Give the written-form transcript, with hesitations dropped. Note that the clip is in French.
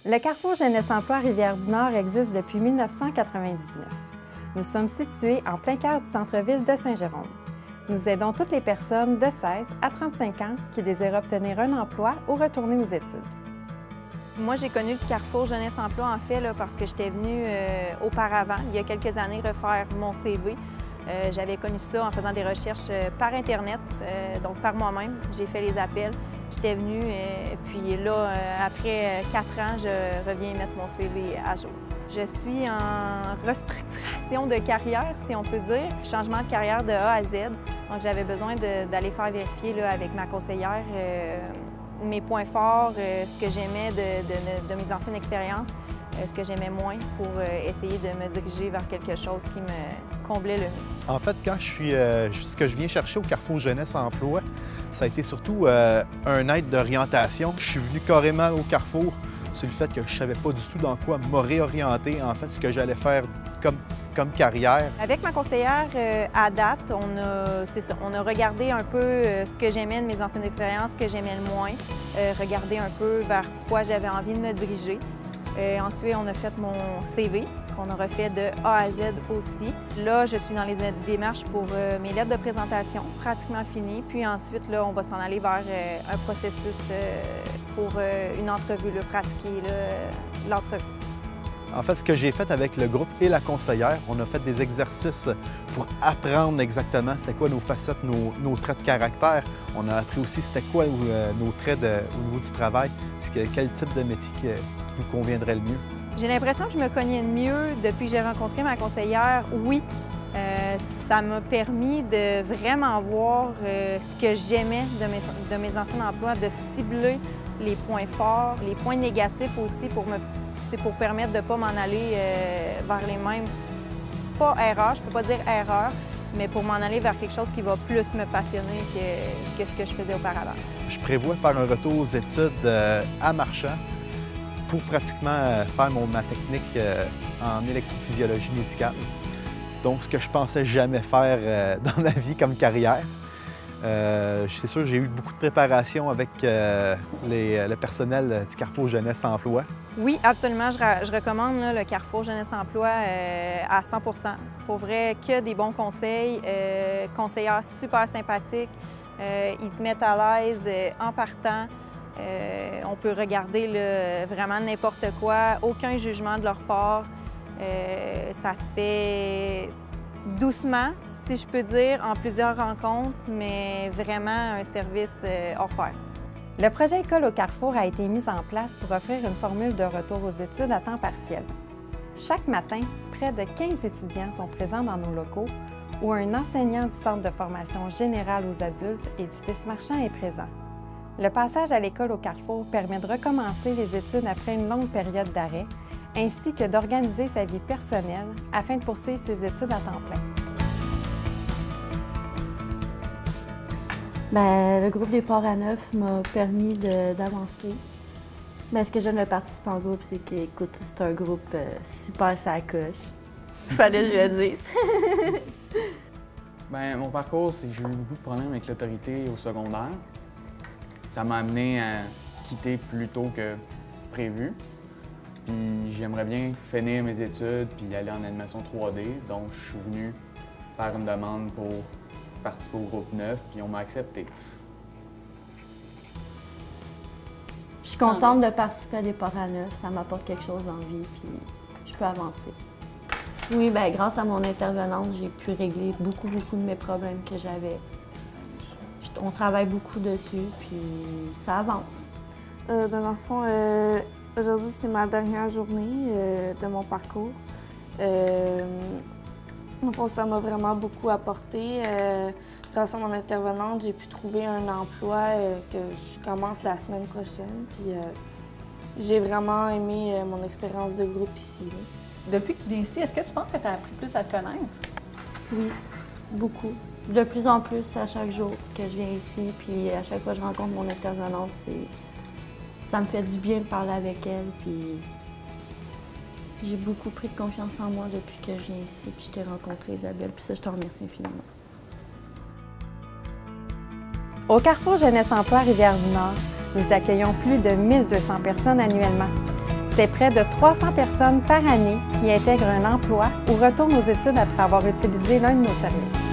Le Carrefour Jeunesse Emploi Rivière-du-Nord existe depuis 1999. Nous sommes situés en plein cœur du centre-ville de Saint-Jérôme. Nous aidons toutes les personnes de 16 à 35 ans qui désirent obtenir un emploi ou retourner aux études. Moi, j'ai connu le Carrefour Jeunesse Emploi en fait parce que j'étais venue auparavant, il y a quelques années, refaire mon CV. J'avais connu ça en faisant des recherches par Internet, donc par moi-même. J'ai fait les appels, j'étais venue, puis là, après 4 ans, je reviens mettre mon CV à jour. Je suis en restructuration de carrière, si on peut dire, changement de carrière de A à Z. Donc, j'avais besoin d'aller faire vérifier là, avec ma conseillère mes points forts, ce que j'aimais de mes anciennes expériences, ce que j'aimais moins pour essayer de me diriger vers quelque chose qui me comblait le mieux. En fait, quand ce que je viens chercher au Carrefour Jeunesse Emploi, ça a été surtout un aide d'orientation. Je suis venu carrément au Carrefour sur le fait que je ne savais pas du tout dans quoi me réorienter, en fait, ce que j'allais faire comme carrière. Avec ma conseillère, à date, on a regardé un peu ce que j'aimais de mes anciennes expériences, ce que j'aimais le moins, regardé un peu vers quoi j'avais envie de me diriger. Ensuite, on a fait mon CV, qu'on a refait de A à Z aussi. Là, je suis dans les démarches pour mes lettres de présentation, pratiquement finies. Puis ensuite, là, on va s'en aller vers un processus pour une entrevue, là, pratiquer l'entrevue. En fait, ce que j'ai fait avec le groupe et la conseillère, on a fait des exercices pour apprendre exactement c'était quoi nos facettes, nos traits de caractère. On a appris aussi c'était quoi nos traits au niveau du travail, quel type de métier qui nous conviendrait le mieux. J'ai l'impression que je me connais mieux depuis que j'ai rencontré ma conseillère. Oui, ça m'a permis de vraiment voir ce que j'aimais de mes anciens emplois, de cibler les points forts, les points négatifs aussi pour permettre de ne pas m'en aller vers les mêmes, pas erreurs, je ne peux pas dire erreur, mais pour m'en aller vers quelque chose qui va plus me passionner que ce que je faisais auparavant. Je prévois faire un retour aux études à Marchand pour pratiquement faire ma technique en électrophysiologie médicale. Donc, ce que je pensais jamais faire dans ma vie comme carrière. C'est sûr, j'ai eu beaucoup de préparation avec le personnel du Carrefour Jeunesse Emploi. Oui, absolument. Je recommande là, le Carrefour Jeunesse Emploi à 100 %. Pour vrai, que des bons conseils, conseillères super sympathiques. Ils te mettent à l'aise en partant. On peut regarder là, vraiment n'importe quoi, aucun jugement de leur part. Ça se fait doucement, si je peux dire, en plusieurs rencontres, mais vraiment un service hors pair. Le projet École au Carrefour a été mis en place pour offrir une formule de retour aux études à temps partiel. Chaque matin, près de 15 étudiants sont présents dans nos locaux où un enseignant du Centre de formation générale aux adultes, Édifice Marchand, est présent. Le passage à l'école au Carrefour permet de recommencer les études après une longue période d'arrêt, ainsi que d'organiser sa vie personnelle afin de poursuivre ses études à temps plein. Le groupe des Ports à Neuf m'a permis d'avancer. Ce que j'aime de participer en groupe, c'est qu'écoute, c'est un groupe super sacoche. Il fallait que je le dise. Mon parcours, c'est que j'ai eu beaucoup de problèmes avec l'autorité au secondaire. Ça m'a amené à quitter plus tôt que prévu. Puis j'aimerais bien finir mes études puis aller en animation 3D. Donc je suis venu faire une demande pour participer au groupe 9 puis on m'a accepté. Je suis contente de participer à des Ports à Neuf. Ça m'apporte quelque chose dans la vie puis je peux avancer. Oui, grâce à mon intervenante, j'ai pu régler beaucoup de mes problèmes que j'avais. On travaille beaucoup dessus puis ça avance. Dans le fond, aujourd'hui, c'est ma dernière journée de mon parcours. Dans le fond, ça m'a vraiment beaucoup apporté. Grâce à mon intervenante, j'ai pu trouver un emploi que je commence la semaine prochaine. Puis, j'ai vraiment aimé mon expérience de groupe ici. Depuis que tu viens ici, est-ce que tu penses que tu as appris plus à te connaître? Oui, beaucoup. De plus en plus à chaque jour que je viens ici. Puis à chaque fois que je rencontre mon intervenante, ça me fait du bien de parler avec elle, puis j'ai beaucoup pris de confiance en moi depuis que je viens ici, puis je t'ai rencontré, Isabelle, puis ça, je te remercie infiniment. Au Carrefour Jeunesse Emploi Rivière-du-Nord, nous accueillons plus de 1200 personnes annuellement. C'est près de 300 personnes par année qui intègrent un emploi ou retournent aux études après avoir utilisé l'un de nos services.